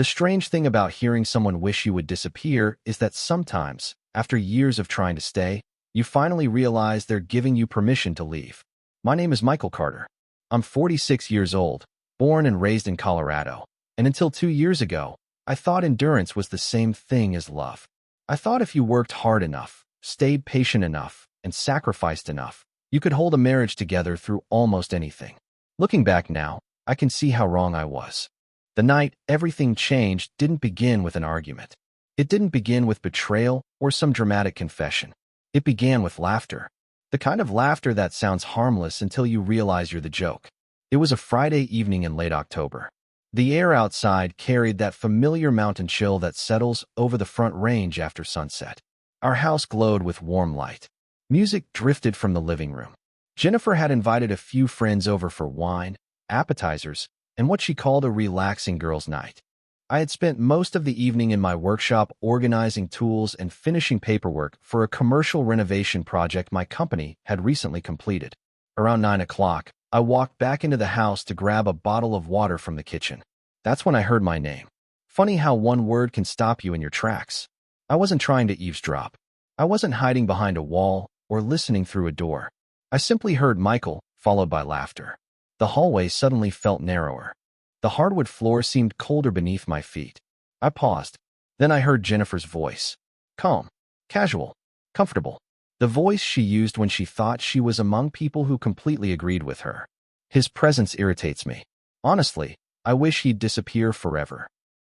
The strange thing about hearing someone wish you would disappear is that sometimes, after years of trying to stay, you finally realize they're giving you permission to leave. My name is Michael Carter. I'm 46 years old, born and raised in Colorado. And until 2 years ago, I thought endurance was the same thing as love. I thought if you worked hard enough, stayed patient enough, and sacrificed enough, you could hold a marriage together through almost anything. Looking back now, I can see how wrong I was. The night everything changed didn't begin with an argument. It didn't begin with betrayal or some dramatic confession. It began with laughter. The kind of laughter that sounds harmless until you realize you're the joke. It was a Friday evening in late October. The air outside carried that familiar mountain chill that settles over the Front Range after sunset. Our house glowed with warm light. Music drifted from the living room. Jennifer had invited a few friends over for wine, appetizers, and what she called a relaxing girls' night. I had spent most of the evening in my workshop organizing tools and finishing paperwork for a commercial renovation project my company had recently completed. Around 9 o'clock, I walked back into the house to grab a bottle of water from the kitchen. That's when I heard my name. Funny how one word can stop you in your tracks. I wasn't trying to eavesdrop. I wasn't hiding behind a wall or listening through a door. I simply heard Michael, followed by laughter. The hallway suddenly felt narrower. The hardwood floor seemed colder beneath my feet. I paused. Then I heard Jennifer's voice. Calm, casual, comfortable. The voice she used when she thought she was among people who completely agreed with her. His presence irritates me. Honestly, I wish he'd disappear forever.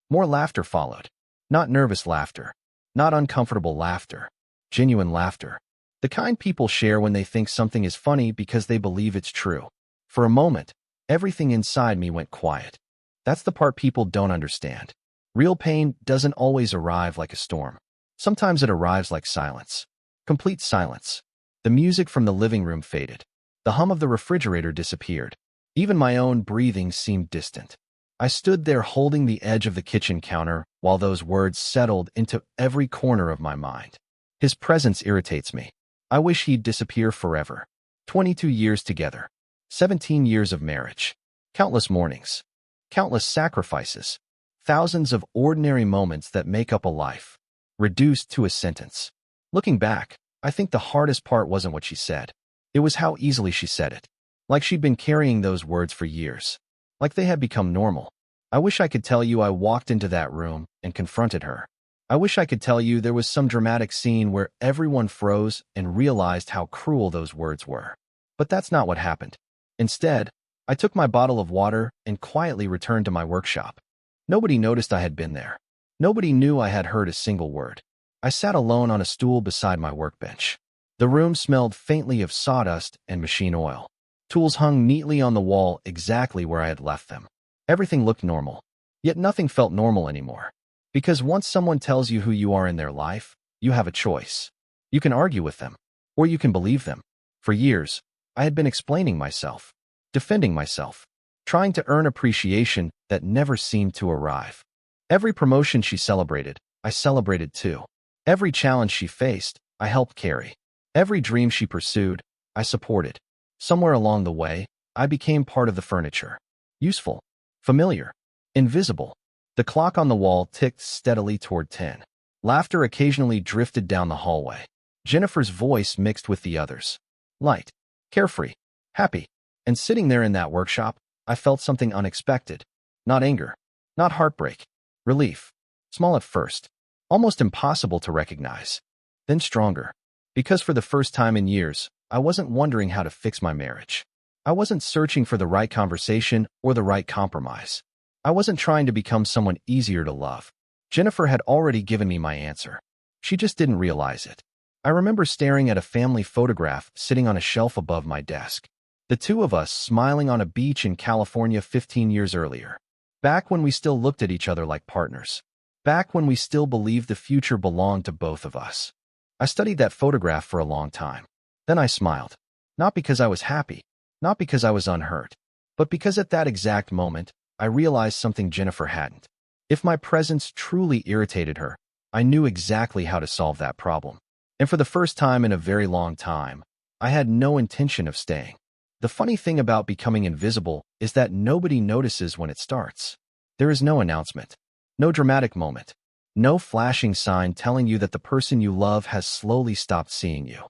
More laughter followed. Not nervous laughter. Not uncomfortable laughter. Genuine laughter. The kind people share when they think something is funny because they believe it's true. For a moment, everything inside me went quiet. That's the part people don't understand. Real pain doesn't always arrive like a storm. Sometimes it arrives like silence. Complete silence. The music from the living room faded. The hum of the refrigerator disappeared. Even my own breathing seemed distant. I stood there holding the edge of the kitchen counter while those words settled into every corner of my mind. His presence irritates me. I wish he'd disappear forever. 22 years together. 17 years of marriage. Countless mornings. Countless sacrifices. Thousands of ordinary moments that make up a life. Reduced to a sentence. Looking back, I think the hardest part wasn't what she said. It was how easily she said it. Like she'd been carrying those words for years. Like they had become normal. I wish I could tell you I walked into that room and confronted her. I wish I could tell you there was some dramatic scene where everyone froze and realized how cruel those words were. But that's not what happened. Instead, I took my bottle of water and quietly returned to my workshop. Nobody noticed I had been there. Nobody knew I had heard a single word. I sat alone on a stool beside my workbench. The room smelled faintly of sawdust and machine oil. Tools hung neatly on the wall exactly where I had left them. Everything looked normal. Yet nothing felt normal anymore. Because once someone tells you who you are in their life, you have a choice. You can argue with them, or you can believe them. For years, I had been explaining myself, defending myself, trying to earn appreciation that never seemed to arrive. Every promotion she celebrated, I celebrated too. Every challenge she faced, I helped carry. Every dream she pursued, I supported. Somewhere along the way, I became part of the furniture. Useful, familiar, invisible. The clock on the wall ticked steadily toward 10. Laughter occasionally drifted down the hallway. Jennifer's voice mixed with the others. Light, carefree, happy. And sitting there in that workshop, I felt something unexpected. Not anger, not heartbreak. Relief. Small at first. Almost impossible to recognize. Then stronger. Because for the first time in years, I wasn't wondering how to fix my marriage. I wasn't searching for the right conversation or the right compromise. I wasn't trying to become someone easier to love. Jennifer had already given me my answer. She just didn't realize it. I remember staring at a family photograph sitting on a shelf above my desk. The two of us smiling on a beach in California 15 years earlier. Back when we still looked at each other like partners. Back when we still believed the future belonged to both of us. I studied that photograph for a long time. Then I smiled. Not because I was happy, not because I was unhurt, but because at that exact moment, I realized something Jennifer hadn't. If my presence truly irritated her, I knew exactly how to solve that problem. And for the first time in a very long time, I had no intention of staying. The funny thing about becoming invisible is that nobody notices when it starts. There is no announcement. No dramatic moment. No flashing sign telling you that the person you love has slowly stopped seeing you.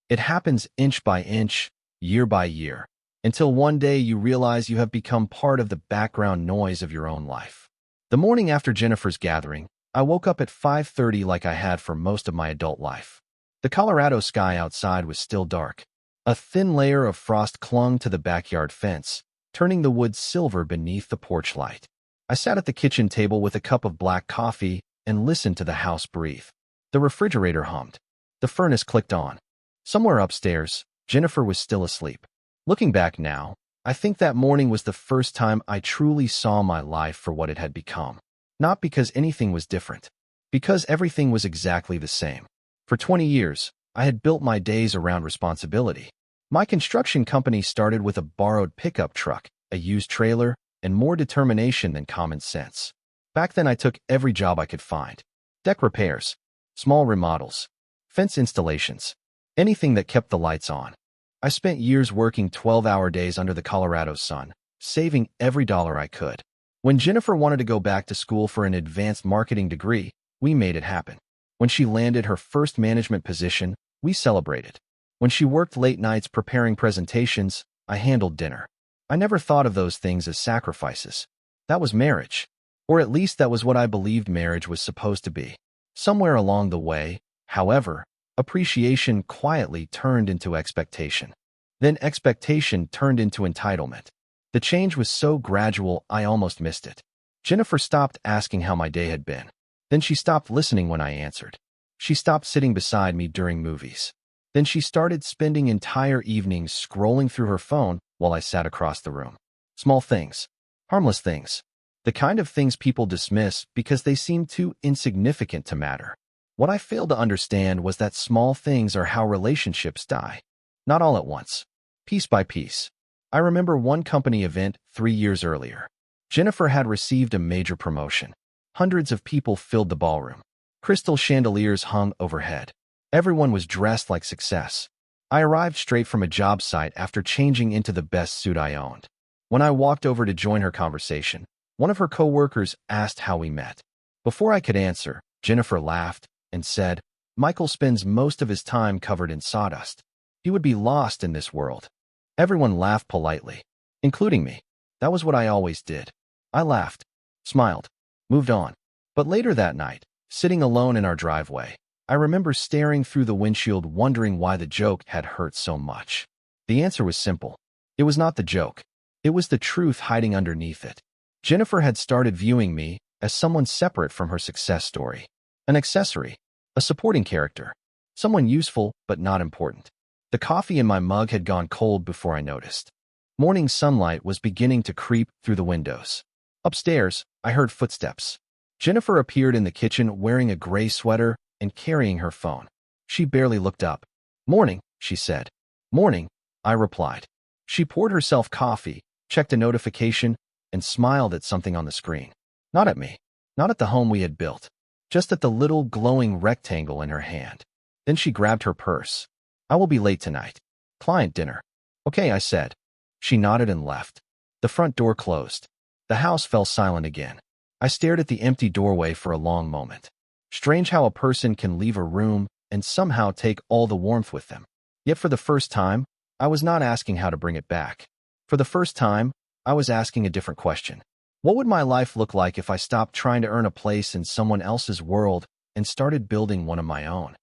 It happens inch by inch, year by year, until one day you realize you have become part of the background noise of your own life. The morning after Jennifer's gathering, I woke up at 5:30 like I had for most of my adult life. The Colorado sky outside was still dark. A thin layer of frost clung to the backyard fence, turning the woods silver beneath the porch light. I sat at the kitchen table with a cup of black coffee and listened to the house breathe. The refrigerator hummed. The furnace clicked on. Somewhere upstairs, Jennifer was still asleep. Looking back now, I think that morning was the first time I truly saw my life for what it had become. Not because anything was different, because everything was exactly the same. For 20 years, I had built my days around responsibility. My construction company started with a borrowed pickup truck, a used trailer, and more determination than common sense. Back then I took every job I could find. Deck repairs, small remodels, fence installations, anything that kept the lights on. I spent years working 12-hour days under the Colorado sun, saving every dollar I could. When Jennifer wanted to go back to school for an advanced marketing degree, we made it happen. When she landed her first management position, we celebrated. When she worked late nights preparing presentations, I handled dinner. I never thought of those things as sacrifices. That was marriage. Or at least that was what I believed marriage was supposed to be. Somewhere along the way, however, appreciation quietly turned into expectation. Then expectation turned into entitlement. The change was so gradual I almost missed it. Jennifer stopped asking how my day had been. Then she stopped listening when I answered. She stopped sitting beside me during movies. Then she started spending entire evenings scrolling through her phone while I sat across the room. Small things. Harmless things. The kind of things people dismiss because they seem too insignificant to matter. What I failed to understand was that small things are how relationships die. Not all at once. Piece by piece. I remember one company event 3 years earlier. Jennifer had received a major promotion. Hundreds of people filled the ballroom. Crystal chandeliers hung overhead. Everyone was dressed like success. I arrived straight from a job site after changing into the best suit I owned. When I walked over to join her conversation, one of her coworkers asked how we met. Before I could answer, Jennifer laughed and said, "Michael spends most of his time covered in sawdust. He would be lost in this world." Everyone laughed politely, including me. That was what I always did. I laughed, smiled, moved on. But later that night, sitting alone in our driveway, I remember staring through the windshield wondering why the joke had hurt so much. The answer was simple. It was not the joke. It was the truth hiding underneath it. Jennifer had started viewing me as someone separate from her success story. An accessory, a supporting character, someone useful but not important. The coffee in my mug had gone cold before I noticed. Morning sunlight was beginning to creep through the windows. Upstairs, I heard footsteps. Jennifer appeared in the kitchen wearing a gray sweater and carrying her phone. She barely looked up. "Morning," she said. "Morning," I replied. She poured herself coffee, checked a notification, and smiled at something on the screen. Not at me. Not at the home we had built. Just at the little glowing rectangle in her hand. Then she grabbed her purse. "I will be late tonight. Client dinner." "Okay," I said. She nodded and left. The front door closed. The house fell silent again. I stared at the empty doorway for a long moment. Strange how a person can leave a room and somehow take all the warmth with them. Yet for the first time, I was not asking how to bring it back. For the first time, I was asking a different question. What would my life look like if I stopped trying to earn a place in someone else's world and started building one of my own?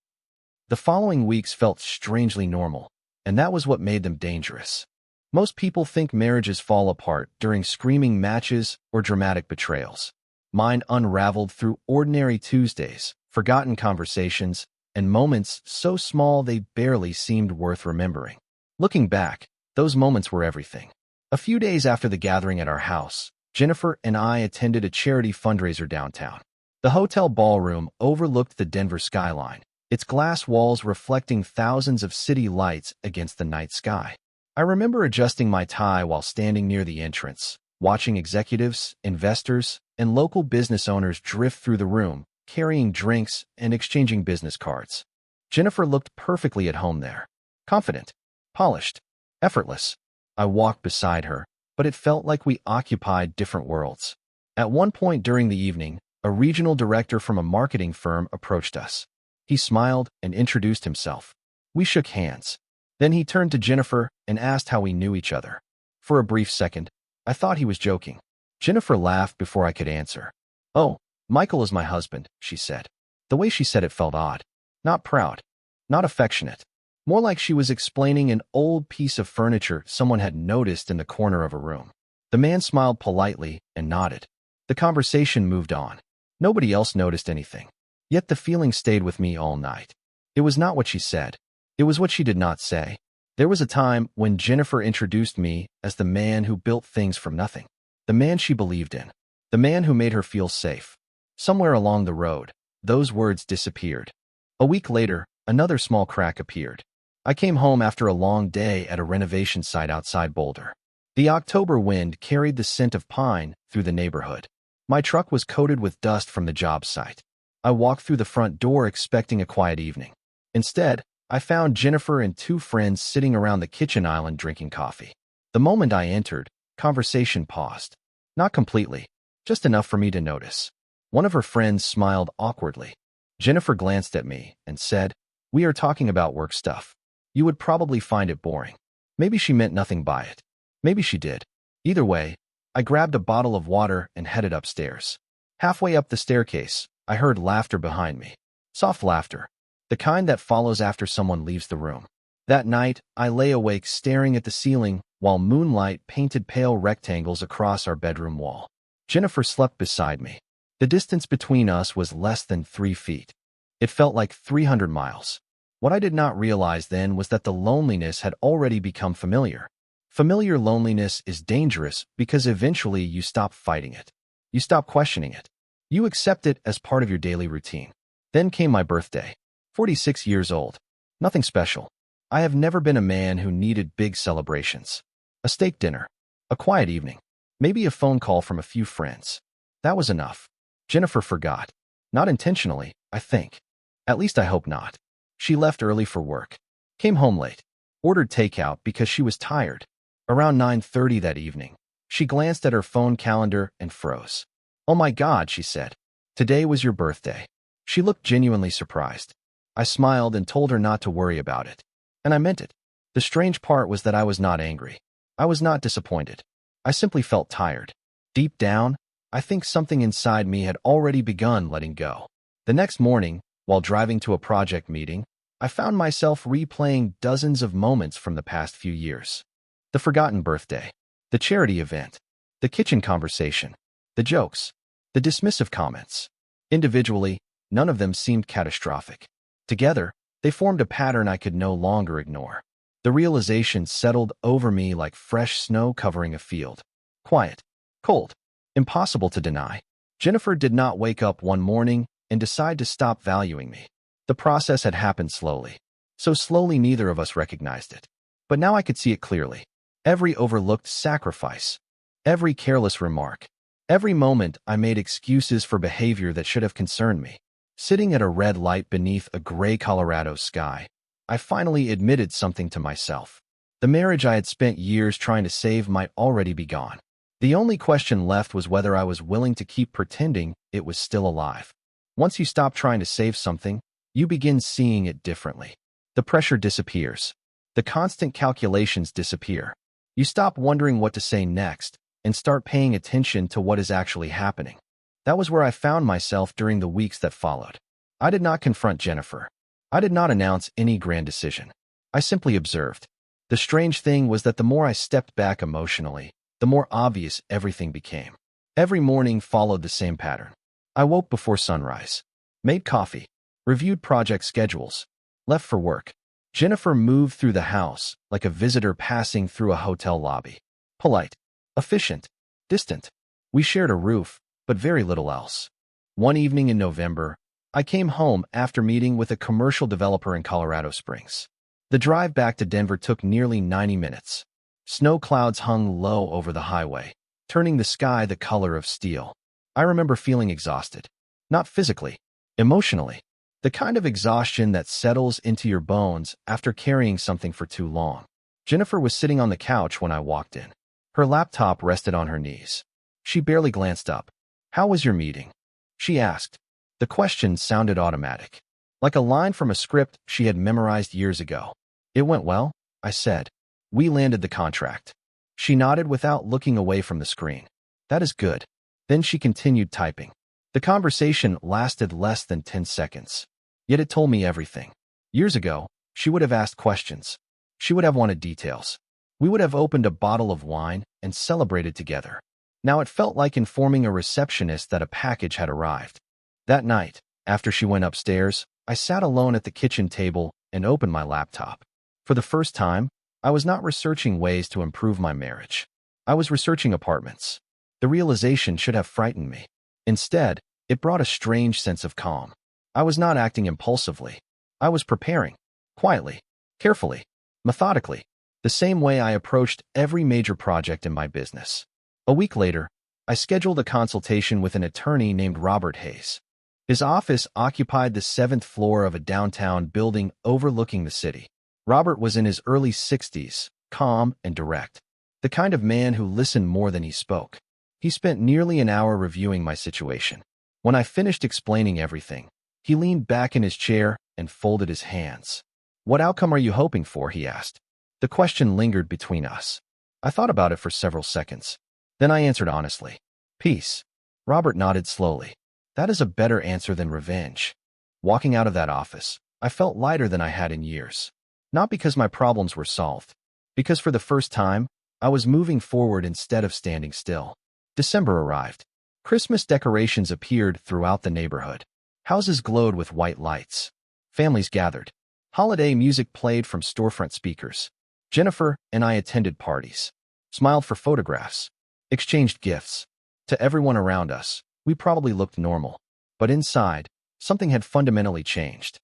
The following weeks felt strangely normal, and that was what made them dangerous. Most people think marriages fall apart during screaming matches or dramatic betrayals. Mine unraveled through ordinary Tuesdays, forgotten conversations, and moments so small they barely seemed worth remembering. Looking back, those moments were everything. A few days after the gathering at our house, Jennifer and I attended a charity fundraiser downtown. The hotel ballroom overlooked the Denver skyline, its glass walls reflecting thousands of city lights against the night sky. I remember adjusting my tie while standing near the entrance, watching executives, investors, and local business owners drift through the room, carrying drinks and exchanging business cards. Jennifer looked perfectly at home there. Confident, polished, effortless. I walked beside her, but it felt like we occupied different worlds. At one point during the evening, A regional director from a marketing firm approached us. He smiled and introduced himself. We shook hands. Then he turned to Jennifer and asked how we knew each other. For a brief second, I thought he was joking. Jennifer laughed before I could answer. "Oh, Michael is my husband," she said. The way she said it felt odd. Not proud. Not affectionate. More like she was explaining an old piece of furniture someone had noticed in the corner of a room. The man smiled politely and nodded. The conversation moved on. Nobody else noticed anything. Yet the feeling stayed with me all night. It was not what she said. It was what she did not say. There was a time when Jennifer introduced me as the man who built things from nothing. The man she believed in. The man who made her feel safe. Somewhere along the road, those words disappeared. A week later, another small crack appeared. I came home after a long day at a renovation site outside Boulder. The October wind carried the scent of pine through the neighborhood. My truck was coated with dust from the job site. I walked through the front door expecting a quiet evening. Instead, I found Jennifer and two friends sitting around the kitchen island drinking coffee. The moment I entered, conversation paused. Not completely, just enough for me to notice. One of her friends smiled awkwardly. Jennifer glanced at me and said, "We are talking about work stuff. You would probably find it boring." Maybe she meant nothing by it. Maybe she did. Either way, I grabbed a bottle of water and headed upstairs. Halfway up the staircase, I heard laughter behind me. Soft laughter. The kind that follows after someone leaves the room. That night, I lay awake staring at the ceiling while moonlight painted pale rectangles across our bedroom wall. Jennifer slept beside me. The distance between us was less than 3 feet. It felt like 300 miles. What I did not realize then was that the loneliness had already become familiar. Familiar loneliness is dangerous because eventually you stop fighting it. You stop questioning it. You accept it as part of your daily routine. Then came my birthday. 46 years old. Nothing special. I have never been a man who needed big celebrations. A steak dinner. A quiet evening. Maybe a phone call from a few friends. That was enough. Jennifer forgot. Not intentionally, I think. At least I hope not. She left early for work. Came home late. Ordered takeout because she was tired. Around 9:30 that evening, she glanced at her phone calendar and froze. "Oh my God," she said. "Today was your birthday." She looked genuinely surprised. I smiled and told her not to worry about it. And I meant it. The strange part was that I was not angry. I was not disappointed. I simply felt tired. Deep down, I think something inside me had already begun letting go. The next morning, while driving to a project meeting, I found myself replaying dozens of moments from the past few years. The forgotten birthday, the charity event, the kitchen conversation, the jokes, the dismissive comments. Individually, none of them seemed catastrophic. Together, they formed a pattern I could no longer ignore. The realization settled over me like fresh snow covering a field. Quiet, cold, impossible to deny. Jennifer did not wake up one morning and decide to stop valuing me. The process had happened slowly. So slowly neither of us recognized it. But now I could see it clearly. Every overlooked sacrifice, every careless remark, every moment I made excuses for behavior that should have concerned me. Sitting at a red light beneath a gray Colorado sky, I finally admitted something to myself. The marriage I had spent years trying to save might already be gone. The only question left was whether I was willing to keep pretending it was still alive. Once you stop trying to save something, you begin seeing it differently. The pressure disappears. The constant calculations disappear. You stop wondering what to say next and start paying attention to what is actually happening. That was where I found myself during the weeks that followed. I did not confront Jennifer. I did not announce any grand decision. I simply observed. The strange thing was that the more I stepped back emotionally, the more obvious everything became. Every morning followed the same pattern. I woke before sunrise, made coffee, reviewed project schedules, left for work. Jennifer moved through the house like a visitor passing through a hotel lobby. Polite, efficient, distant. We shared a roof, but very little else. One evening in November, I came home after meeting with a commercial developer in Colorado Springs. The drive back to Denver took nearly 90 minutes. Snow clouds hung low over the highway, turning the sky the color of steel. I remember feeling exhausted. Not physically, emotionally. The kind of exhaustion that settles into your bones after carrying something for too long. Jennifer was sitting on the couch when I walked in. Her laptop rested on her knees. She barely glanced up. "How was your meeting?" she asked. The question sounded automatic, like a line from a script she had memorized years ago. It went well, I said. We landed the contract. She nodded without looking away from the screen. That is good. Then she continued typing. The conversation lasted less than 10 seconds. Yet it told me everything. Years ago, she would have asked questions. She would have wanted details. We would have opened a bottle of wine and celebrated together. Now it felt like informing a receptionist that a package had arrived. That night, after she went upstairs, I sat alone at the kitchen table and opened my laptop. For the first time, I was not researching ways to improve my marriage. I was researching apartments. The realization should have frightened me. Instead, it brought a strange sense of calm. I was not acting impulsively. I was preparing, quietly, carefully, methodically, the same way I approached every major project in my business. A week later, I scheduled a consultation with an attorney named Robert Hayes. His office occupied the 7th floor of a downtown building overlooking the city. Robert was in his early 60s, calm and direct, the kind of man who listened more than he spoke. He spent nearly an hour reviewing my situation. When I finished explaining everything, he leaned back in his chair and folded his hands. "What outcome are you hoping for?" he asked. The question lingered between us. I thought about it for several seconds. Then I answered honestly. "Peace." Robert nodded slowly. "That is a better answer than revenge." Walking out of that office, I felt lighter than I had in years. Not because my problems were solved, because for the first time, I was moving forward instead of standing still. December arrived. Christmas decorations appeared throughout the neighborhood. Houses glowed with white lights. Families gathered. Holiday music played from storefront speakers. Jennifer and I attended parties, smiled for photographs, exchanged gifts. To everyone around us, we probably looked normal. But inside, something had fundamentally changed.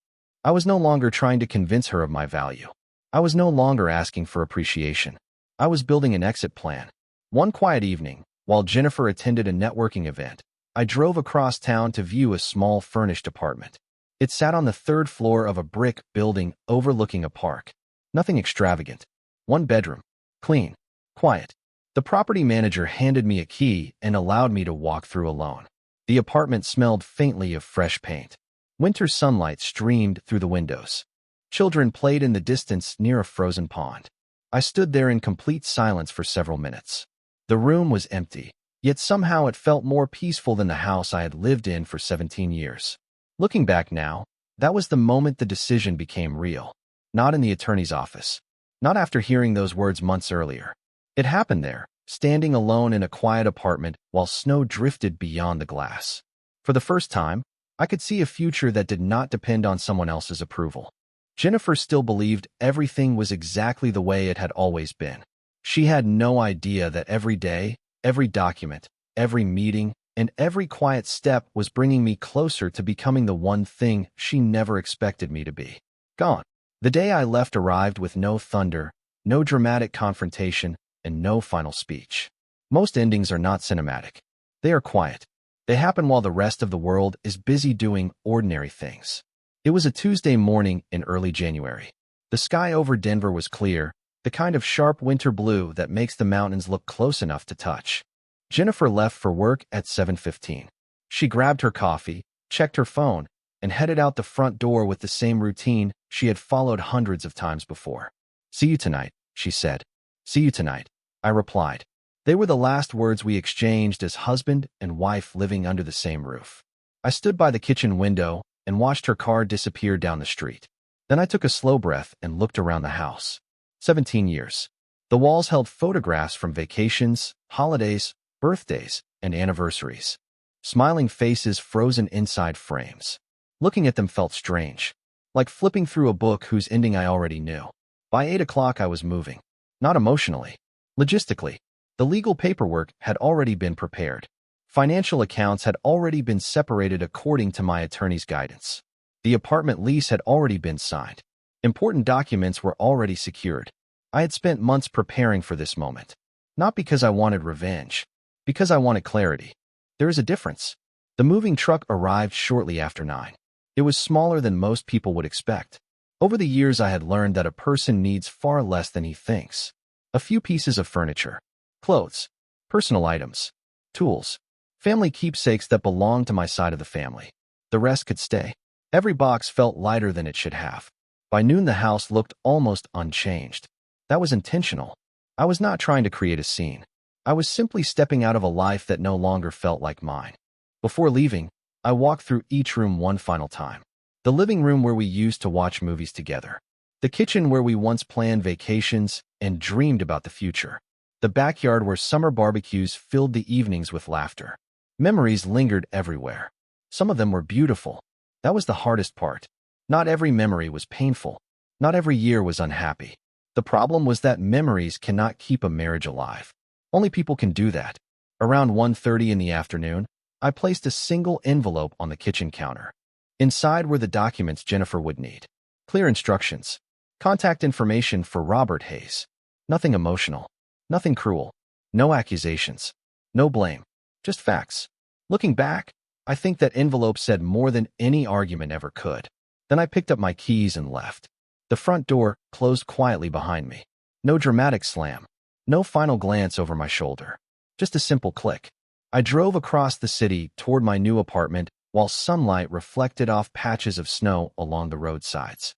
I was no longer trying to convince her of my value. I was no longer asking for appreciation. I was building an exit plan. One quiet evening, while Jennifer attended a networking event, I drove across town to view a small furnished apartment. It sat on the 3rd floor of a brick building overlooking a park. Nothing extravagant. 1 bedroom. Clean. Quiet. The property manager handed me a key and allowed me to walk through alone. The apartment smelled faintly of fresh paint. Winter sunlight streamed through the windows. Children played in the distance near a frozen pond. I stood there in complete silence for several minutes. The room was empty, yet somehow it felt more peaceful than the house I had lived in for 17 years. Looking back now, that was the moment the decision became real. Not in the attorney's office. Not after hearing those words months earlier. It happened there, standing alone in a quiet apartment while snow drifted beyond the glass. For the first time, I could see a future that did not depend on someone else's approval. Jennifer still believed everything was exactly the way it had always been. She had no idea that every day, every document, every meeting, and every quiet step was bringing me closer to becoming the one thing she never expected me to be. Gone. The day I left arrived with no thunder, no dramatic confrontation, and no final speech. Most endings are not cinematic. They are quiet. They happen while the rest of the world is busy doing ordinary things. It was a Tuesday morning in early January. The sky over Denver was clear, the kind of sharp winter blue that makes the mountains look close enough to touch. Jennifer left for work at 7:15. She grabbed her coffee, checked her phone, and headed out the front door with the same routine she had followed hundreds of times before. "See you tonight," she said. "See you tonight," I replied. They were the last words we exchanged as husband and wife living under the same roof. I stood by the kitchen window and watched her car disappear down the street. Then I took a slow breath and looked around the house. 17 years. The walls held photographs from vacations, holidays, birthdays, and anniversaries. Smiling faces frozen inside frames. Looking at them felt strange, like flipping through a book whose ending I already knew. By 8 o'clock I was moving. Not emotionally. Logistically. The legal paperwork had already been prepared. Financial accounts had already been separated according to my attorney's guidance. The apartment lease had already been signed. Important documents were already secured. I had spent months preparing for this moment. Not because I wanted revenge, because I wanted clarity. There is a difference. The moving truck arrived shortly after 9. It was smaller than most people would expect. Over the years I had learned that a person needs far less than he thinks. A few pieces of furniture, clothes, personal items, tools, Family keepsakes that belonged to my side of the family. The rest could stay. Every box felt lighter than it should have. By noon, the house looked almost unchanged. That was intentional. I was not trying to create a scene. I was simply stepping out of a life that no longer felt like mine. Before leaving, I walked through each room one final time. The living room where we used to watch movies together. The kitchen where we once planned vacations and dreamed about the future. The backyard where summer barbecues filled the evenings with laughter. Memories lingered everywhere. Some of them were beautiful. That was the hardest part. Not every memory was painful. Not every year was unhappy. The problem was that memories cannot keep a marriage alive. Only people can do that. Around 1:30 in the afternoon, I placed a single envelope on the kitchen counter. Inside were the documents Jennifer would need. Clear instructions. Contact information for Robert Hayes. Nothing emotional. Nothing cruel. No accusations. No blame. Just facts. Looking back, I think that envelope said more than any argument ever could. Then I picked up my keys and left. The front door closed quietly behind me. No dramatic slam. No final glance over my shoulder. Just a simple click. I drove across the city toward my new apartment while sunlight reflected off patches of snow along the roadsides.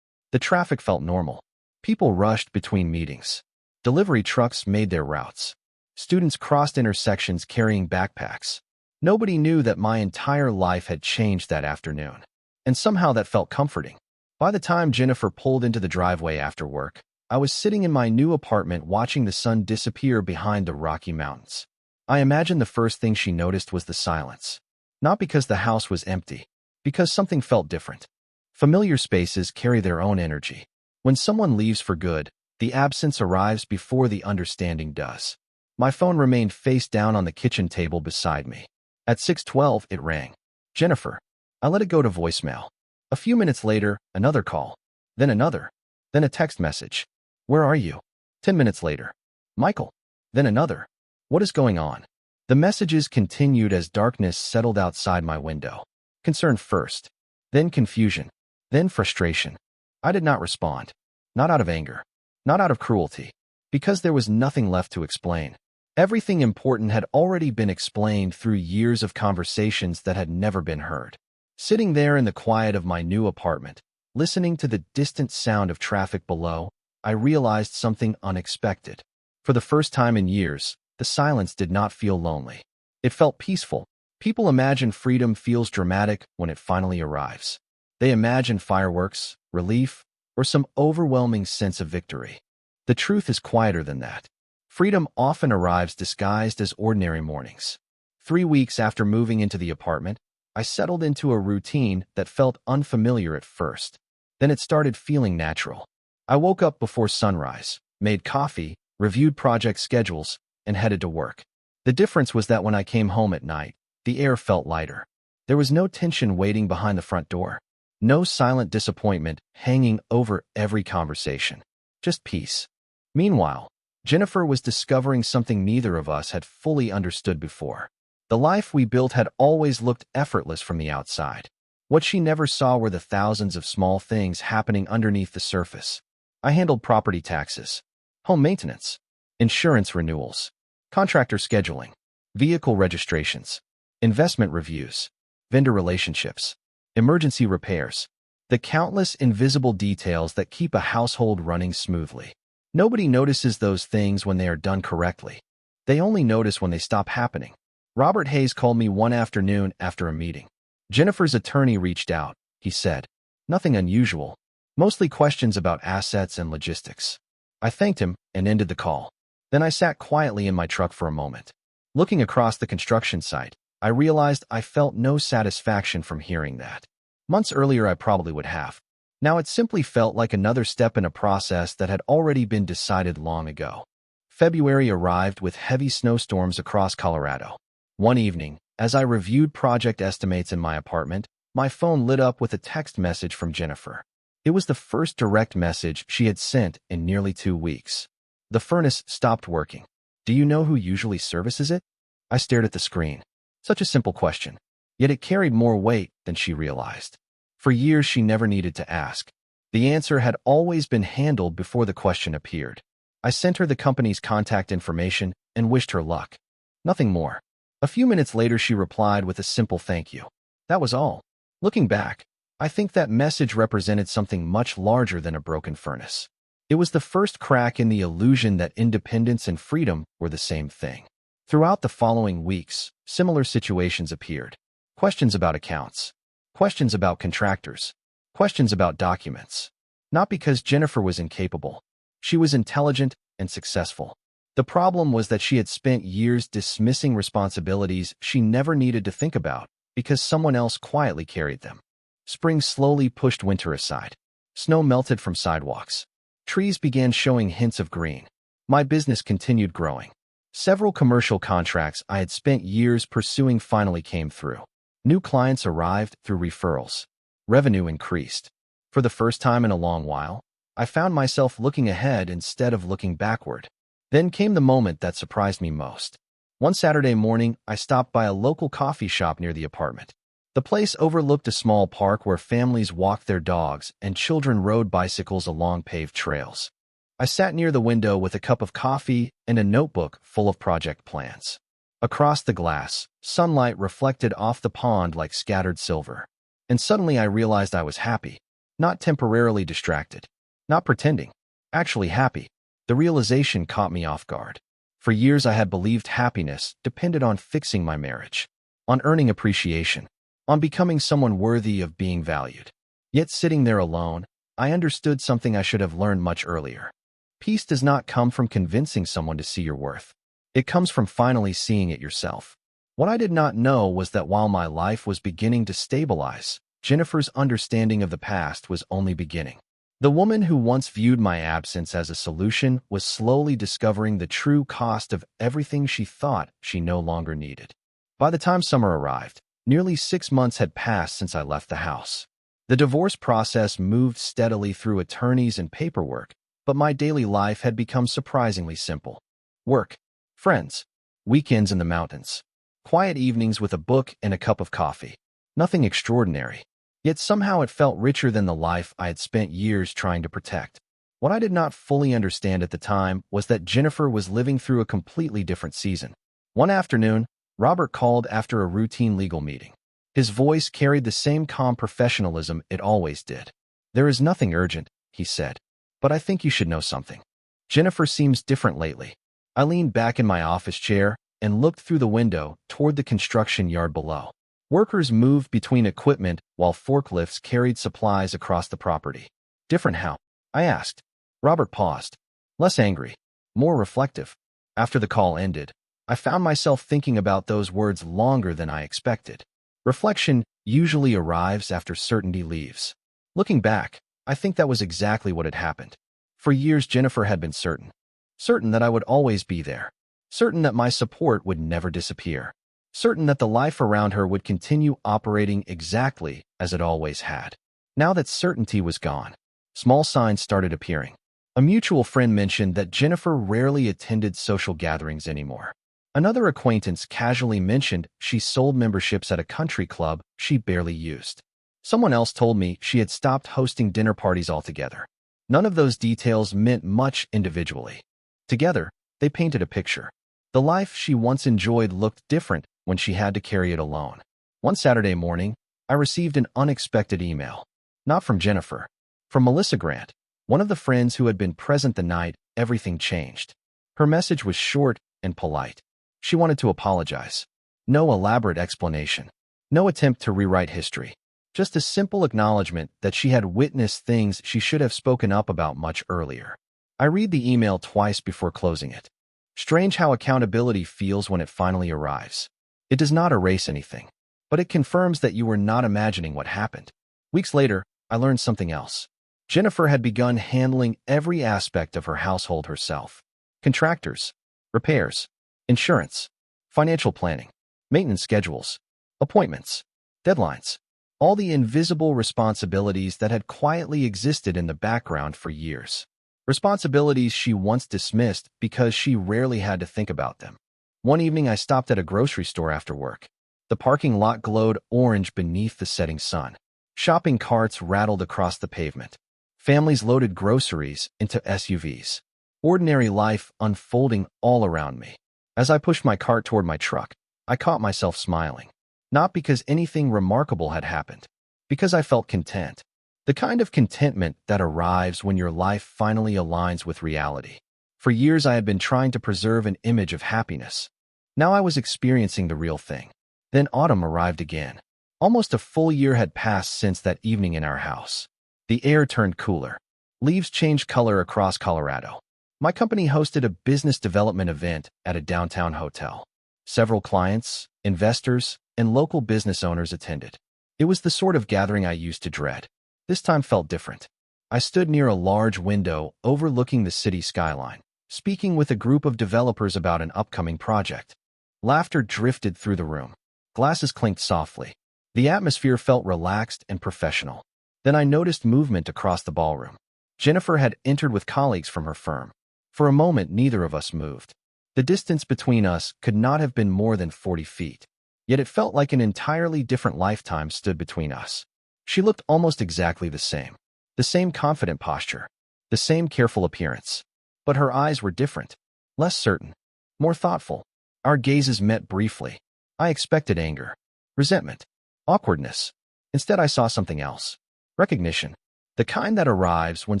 The traffic felt normal. People rushed between meetings. Delivery trucks made their routes. Students crossed intersections carrying backpacks. Nobody knew that my entire life had changed that afternoon. And somehow that felt comforting. By the time Jennifer pulled into the driveway after work, I was sitting in my new apartment watching the sun disappear behind the Rocky Mountains. I imagine the first thing she noticed was the silence. Not because the house was empty, because something felt different. Familiar spaces carry their own energy. When someone leaves for good, the absence arrives before the understanding does. My phone remained face down on the kitchen table beside me. At 6:12, it rang. Jennifer. I let it go to voicemail. A few minutes later, another call. Then another. Then a text message. Where are you? 10 minutes later. Michael. Then another. What is going on? The messages continued as darkness settled outside my window. Concern first. Then confusion. Then frustration. I did not respond. Not out of anger. Not out of cruelty. Because there was nothing left to explain. Everything important had already been explained through years of conversations that had never been heard. Sitting there in the quiet of my new apartment, listening to the distant sound of traffic below, I realized something unexpected. For the first time in years, the silence did not feel lonely. It felt peaceful. People imagine freedom feels dramatic when it finally arrives. They imagine fireworks, relief, or some overwhelming sense of victory. The truth is quieter than that. Freedom often arrives disguised as ordinary mornings. 3 weeks after moving into the apartment, I settled into a routine that felt unfamiliar at first. Then it started feeling natural. I woke up before sunrise, made coffee, reviewed project schedules, and headed to work. The difference was that when I came home at night, the air felt lighter. There was no tension waiting behind the front door. No silent disappointment hanging over every conversation. Just peace. Meanwhile, Jennifer was discovering something neither of us had fully understood before. The life we built had always looked effortless from the outside. What she never saw were the thousands of small things happening underneath the surface. I handled property taxes, home maintenance, insurance renewals, contractor scheduling, vehicle registrations, investment reviews, vendor relationships, emergency repairs, the countless invisible details that keep a household running smoothly. Nobody notices those things when they are done correctly. They only notice when they stop happening. Robert Hayes called me one afternoon after a meeting. Jennifer's attorney reached out, he said. Nothing unusual, mostly questions about assets and logistics. I thanked him and ended the call. Then I sat quietly in my truck for a moment. Looking across the construction site, I realized I felt no satisfaction from hearing that. Months earlier I probably would have. Now it simply felt like another step in a process that had already been decided long ago. February arrived with heavy snowstorms across Colorado. One evening, as I reviewed project estimates in my apartment, my phone lit up with a text message from Jennifer. It was the first direct message she had sent in nearly 2 weeks. The furnace stopped working. Do you know who usually services it? I stared at the screen. Such a simple question. Yet it carried more weight than she realized. For years she never needed to ask. The answer had always been handled before the question appeared. I sent her the company's contact information and wished her luck. Nothing more. A few minutes later, she replied with a simple thank you. That was all. Looking back, I think that message represented something much larger than a broken furnace. It was the first crack in the illusion that independence and freedom were the same thing. Throughout the following weeks, similar situations appeared. Questions about accounts. Questions about contractors. Questions about documents. Not because Jennifer was incapable. She was intelligent and successful. The problem was that she had spent years dismissing responsibilities she never needed to think about because someone else quietly carried them. Spring slowly pushed winter aside. Snow melted from sidewalks. Trees began showing hints of green. My business continued growing. Several commercial contracts I had spent years pursuing finally came through. New clients arrived through referrals. Revenue increased. For the first time in a long while, I found myself looking ahead instead of looking backward. Then came the moment that surprised me most. One Saturday morning, I stopped by a local coffee shop near the apartment. The place overlooked a small park where families walked their dogs and children rode bicycles along paved trails. I sat near the window with a cup of coffee and a notebook full of project plans. Across the glass, sunlight reflected off the pond like scattered silver. And suddenly I realized I was happy. Not temporarily distracted. Not pretending. Actually happy. The realization caught me off guard. For years I had believed happiness depended on fixing my marriage, on earning appreciation, on becoming someone worthy of being valued. Yet sitting there alone, I understood something I should have learned much earlier. Peace does not come from convincing someone to see your worth. It comes from finally seeing it yourself. What I did not know was that while my life was beginning to stabilize, Jennifer's understanding of the past was only beginning. The woman who once viewed my absence as a solution was slowly discovering the true cost of everything she thought she no longer needed. By the time summer arrived, nearly 6 months had passed since I left the house. The divorce process moved steadily through attorneys and paperwork, but my daily life had become surprisingly simple. Work, friends, weekends in the mountains, quiet evenings with a book and a cup of coffee. Nothing extraordinary. Yet somehow it felt richer than the life I had spent years trying to protect. What I did not fully understand at the time was that Jennifer was living through a completely different season. One afternoon, Robert called after a routine legal meeting. His voice carried the same calm professionalism it always did. "There is nothing urgent," he said, "but I think you should know something. Jennifer seems different lately." I leaned back in my office chair and looked through the window toward the construction yard below. Workers moved between equipment while forklifts carried supplies across the property. "Different how?" I asked. Robert paused. Less angry, more reflective. After the call ended, I found myself thinking about those words longer than I expected. Reflection usually arrives after certainty leaves. Looking back, I think that was exactly what had happened. For years, Jennifer had been certain. Certain that I would always be there. Certain that my support would never disappear. Certain that the life around her would continue operating exactly as it always had. Now that certainty was gone, small signs started appearing. A mutual friend mentioned that Jennifer rarely attended social gatherings anymore. Another acquaintance casually mentioned she sold memberships at a country club she barely used. Someone else told me she had stopped hosting dinner parties altogether. None of those details meant much individually. Together, they painted a picture. The life she once enjoyed looked different when she had to carry it alone. One Saturday morning, I received an unexpected email. Not from Jennifer. From Melissa Grant, one of the friends who had been present the night everything changed. Her message was short and polite. She wanted to apologize. No elaborate explanation. No attempt to rewrite history. Just a simple acknowledgement that she had witnessed things she should have spoken up about much earlier. I read the email twice before closing it. Strange how accountability feels when it finally arrives. It does not erase anything, but it confirms that you were not imagining what happened. Weeks later, I learned something else. Jennifer had begun handling every aspect of her household herself. Contractors, repairs, insurance, financial planning, maintenance schedules, appointments, deadlines. All the invisible responsibilities that had quietly existed in the background for years. Responsibilities she once dismissed because she rarely had to think about them. One evening I stopped at a grocery store after work. The parking lot glowed orange beneath the setting sun. Shopping carts rattled across the pavement. Families loaded groceries into SUVs. Ordinary life unfolding all around me. As I pushed my cart toward my truck, I caught myself smiling. Not because anything remarkable had happened, because I felt content. The kind of contentment that arrives when your life finally aligns with reality. For years I had been trying to preserve an image of happiness. Now I was experiencing the real thing. Then autumn arrived again. Almost a full year had passed since that evening in our house. The air turned cooler. Leaves changed color across Colorado. My company hosted a business development event at a downtown hotel. Several clients, investors, and local business owners attended. It was the sort of gathering I used to dread. This time felt different. I stood near a large window overlooking the city skyline, speaking with a group of developers about an upcoming project. Laughter drifted through the room. Glasses clinked softly. The atmosphere felt relaxed and professional. Then I noticed movement across the ballroom. Jennifer had entered with colleagues from her firm. For a moment, neither of us moved. The distance between us could not have been more than 40 feet. Yet it felt like an entirely different lifetime stood between us. She looked almost exactly the same confident posture, the same careful appearance. But her eyes were different, less certain, more thoughtful. Our gazes met briefly. I expected anger, resentment, awkwardness. Instead, I saw something else. Recognition. The kind that arrives when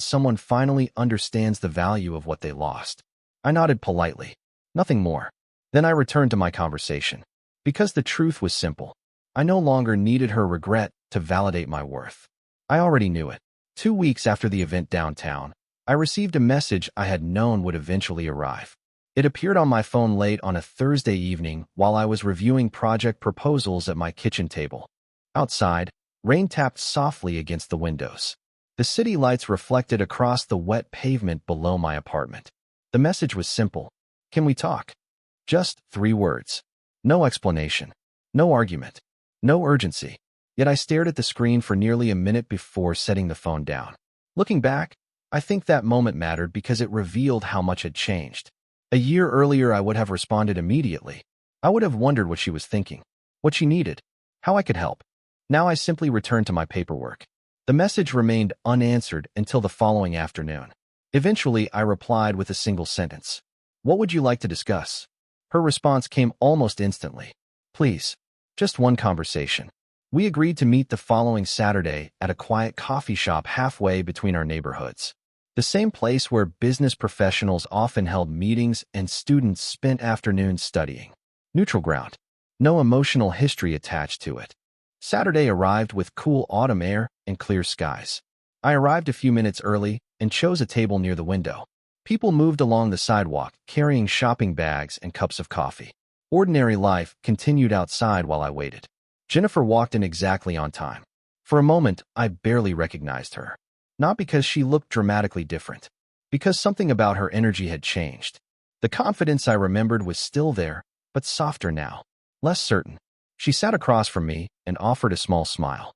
someone finally understands the value of what they lost. I nodded politely. Nothing more. Then I returned to my conversation. Because the truth was simple. I no longer needed her regret to validate my worth. I already knew it. 2 weeks after the event downtown, I received a message I had known would eventually arrive. It appeared on my phone late on a Thursday evening while I was reviewing project proposals at my kitchen table. Outside, rain tapped softly against the windows. The city lights reflected across the wet pavement below my apartment. The message was simple. Can we talk? Just 3 words. No explanation. No argument. No urgency. Yet I stared at the screen for nearly a minute before setting the phone down. Looking back, I think that moment mattered because it revealed how much had changed. A year earlier, I would have responded immediately. I would have wondered what she was thinking, what she needed, how I could help. Now I simply returned to my paperwork. The message remained unanswered until the following afternoon. Eventually, I replied with a single sentence. What would you like to discuss? Her response came almost instantly. Please, just one conversation. We agreed to meet the following Saturday at a quiet coffee shop halfway between our neighborhoods. The same place where business professionals often held meetings and students spent afternoons studying. Neutral ground. No emotional history attached to it. Saturday arrived with cool autumn air and clear skies. I arrived a few minutes early and chose a table near the window. People moved along the sidewalk, carrying shopping bags and cups of coffee. Ordinary life continued outside while I waited. Jennifer walked in exactly on time. For a moment, I barely recognized her. Not because she looked dramatically different, because something about her energy had changed. The confidence I remembered was still there, but softer now, less certain. She sat across from me and offered a small smile.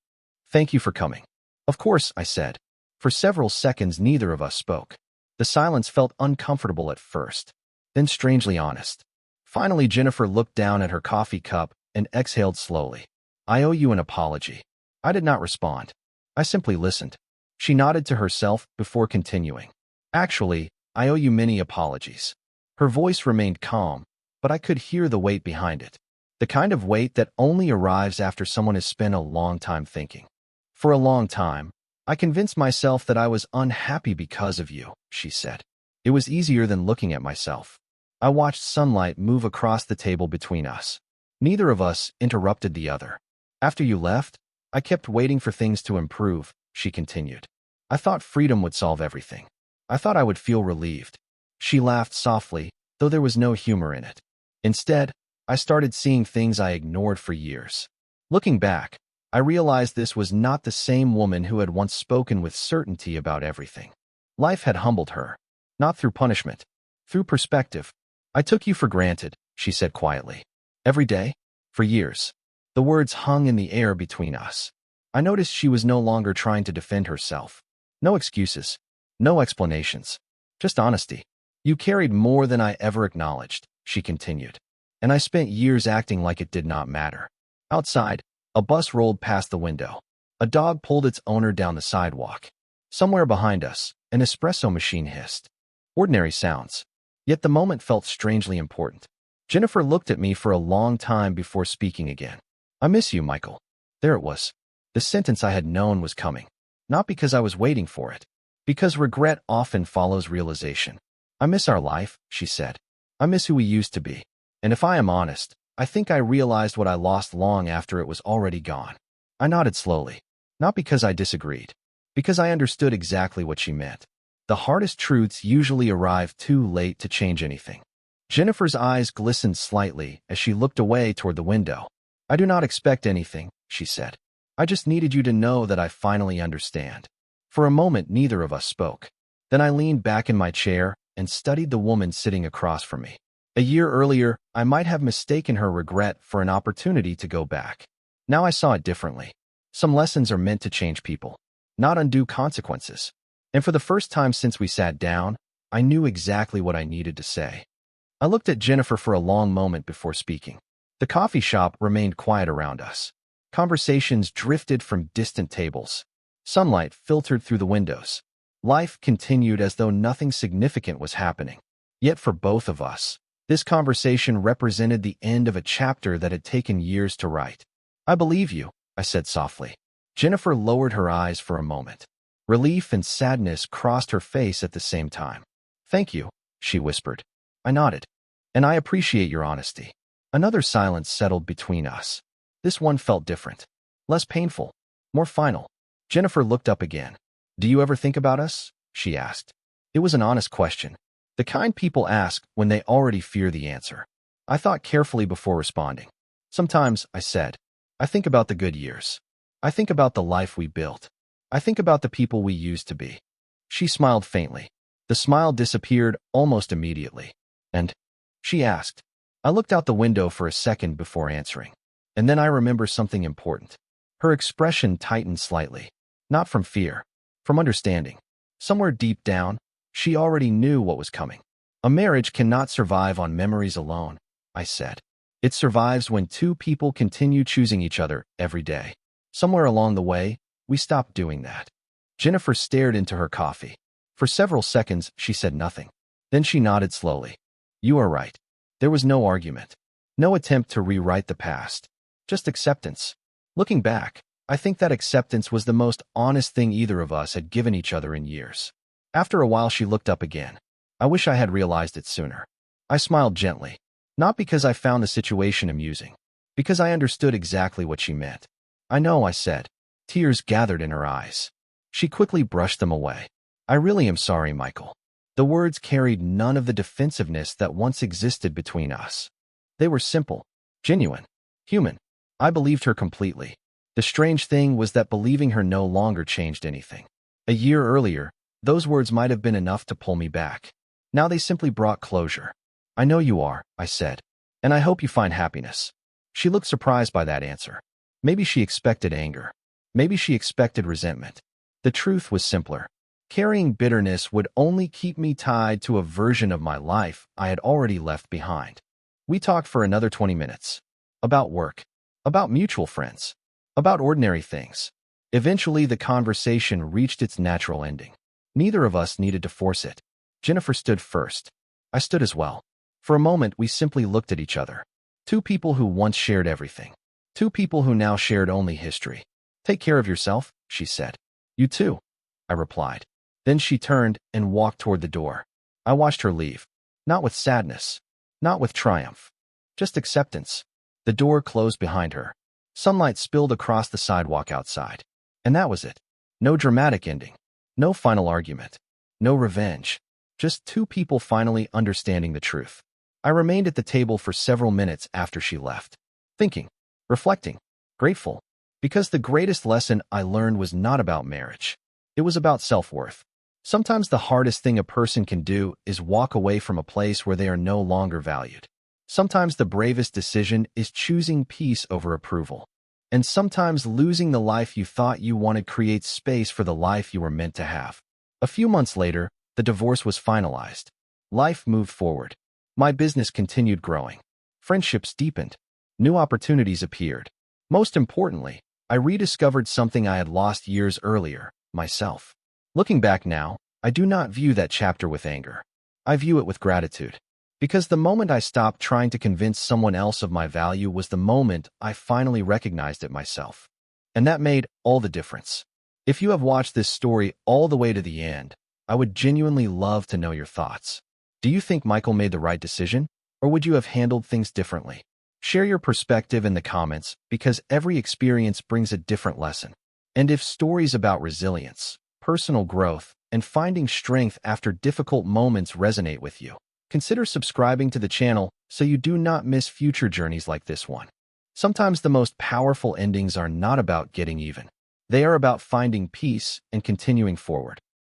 Thank you for coming. Of course, I said. For several seconds, neither of us spoke. The silence felt uncomfortable at first, then strangely honest. Finally, Jennifer looked down at her coffee cup and exhaled slowly. I owe you an apology. I did not respond. I simply listened. She nodded to herself before continuing. Actually, I owe you many apologies. Her voice remained calm, but I could hear the weight behind it. The kind of weight that only arrives after someone has spent a long time thinking. For a long time, I convinced myself that I was unhappy because of you, she said. It was easier than looking at myself. I watched sunlight move across the table between us. Neither of us interrupted the other. After you left, I kept waiting for things to improve, she continued. I thought freedom would solve everything. I thought I would feel relieved. She laughed softly, though there was no humor in it. Instead, I started seeing things I ignored for years. Looking back, I realized this was not the same woman who had once spoken with certainty about everything. Life had humbled her, not through punishment, through perspective. I took you for granted, she said quietly. Every day? For years. The words hung in the air between us. I noticed she was no longer trying to defend herself. No excuses. No explanations. Just honesty. You carried more than I ever acknowledged, she continued. And I spent years acting like it did not matter. Outside, a bus rolled past the window. A dog pulled its owner down the sidewalk. Somewhere behind us, an espresso machine hissed. Ordinary sounds. Yet the moment felt strangely important. Jennifer looked at me for a long time before speaking again. I miss you, Michael. There it was. The sentence I had known was coming. Not because I was waiting for it. Because regret often follows realization. I miss our life, she said. I miss who we used to be. And if I am honest, I think I realized what I lost long after it was already gone. I nodded slowly. Not because I disagreed. Because I understood exactly what she meant. The hardest truths usually arrive too late to change anything. Jennifer's eyes glistened slightly as she looked away toward the window. I do not expect anything, she said. I just needed you to know that I finally understand. For a moment, neither of us spoke. Then I leaned back in my chair and studied the woman sitting across from me. A year earlier, I might have mistaken her regret for an opportunity to go back. Now I saw it differently. Some lessons are meant to change people, not undo consequences. And for the first time since we sat down, I knew exactly what I needed to say. I looked at Jennifer for a long moment before speaking. The coffee shop remained quiet around us. Conversations drifted from distant tables. Sunlight filtered through the windows. Life continued as though nothing significant was happening. Yet for both of us, this conversation represented the end of a chapter that had taken years to write. I believe you, I said softly. Jennifer lowered her eyes for a moment. Relief and sadness crossed her face at the same time. Thank you, she whispered. I nodded. And I appreciate your honesty. Another silence settled between us. This one felt different. Less painful. More final. Jennifer looked up again. Do you ever think about us? She asked. It was an honest question. The kind people ask when they already fear the answer. I thought carefully before responding. Sometimes, I said, I think about the good years. I think about the life we built. I think about the people we used to be. She smiled faintly. The smile disappeared almost immediately. And? She asked. I looked out the window for a second before answering. And then I remember something important. Her expression tightened slightly. Not from fear. From understanding. Somewhere deep down, she already knew what was coming. A marriage cannot survive on memories alone, I said. It survives when two people continue choosing each other every day. Somewhere along the way, we stopped doing that. Jennifer stared into her coffee. For several seconds, she said nothing. Then she nodded slowly. You are right. There was no argument. No attempt to rewrite the past. Just acceptance. Looking back, I think that acceptance was the most honest thing either of us had given each other in years. After a while, she looked up again. I wish I had realized it sooner. I smiled gently. Not because I found the situation amusing. Because I understood exactly what she meant. I know, I said. Tears gathered in her eyes. She quickly brushed them away. I really am sorry, Michael. The words carried none of the defensiveness that once existed between us. They were simple, genuine, human. I believed her completely. The strange thing was that believing her no longer changed anything. A year earlier, those words might have been enough to pull me back. Now they simply brought closure. I know you are, I said. And I hope you find happiness. She looked surprised by that answer. Maybe she expected anger. Maybe she expected resentment. The truth was simpler. Carrying bitterness would only keep me tied to a version of my life I had already left behind. We talked for another 20 minutes. About work. About mutual friends. About ordinary things. Eventually, the conversation reached its natural ending. Neither of us needed to force it. Jennifer stood first. I stood as well. For a moment, we simply looked at each other. Two people who once shared everything. Two people who now shared only history. Take care of yourself, she said. You too, I replied. Then she turned and walked toward the door. I watched her leave. Not with sadness. Not with triumph. Just acceptance. The door closed behind her. Sunlight spilled across the sidewalk outside. And that was it. No dramatic ending. No final argument. No revenge. Just two people finally understanding the truth. I remained at the table for several minutes after she left. Thinking. Reflecting. Grateful. Because the greatest lesson I learned was not about marriage. It was about self-worth. Sometimes the hardest thing a person can do is walk away from a place where they are no longer valued. Sometimes the bravest decision is choosing peace over approval. And sometimes losing the life you thought you wanted creates space for the life you were meant to have. A few months later, the divorce was finalized. Life moved forward. My business continued growing. Friendships deepened. New opportunities appeared. Most importantly, I rediscovered something I had lost years earlier, myself. Looking back now, I do not view that chapter with anger. I view it with gratitude. Because the moment I stopped trying to convince someone else of my value was the moment I finally recognized it myself. And that made all the difference. If you have watched this story all the way to the end, I would genuinely love to know your thoughts. Do you think Michael made the right decision, or would you have handled things differently? Share your perspective in the comments because every experience brings a different lesson. And if stories about resilience, personal growth, and finding strength after difficult moments resonate with you, consider subscribing to the channel so you do not miss future journeys like this one. Sometimes the most powerful endings are not about getting even. They are about finding peace and continuing forward.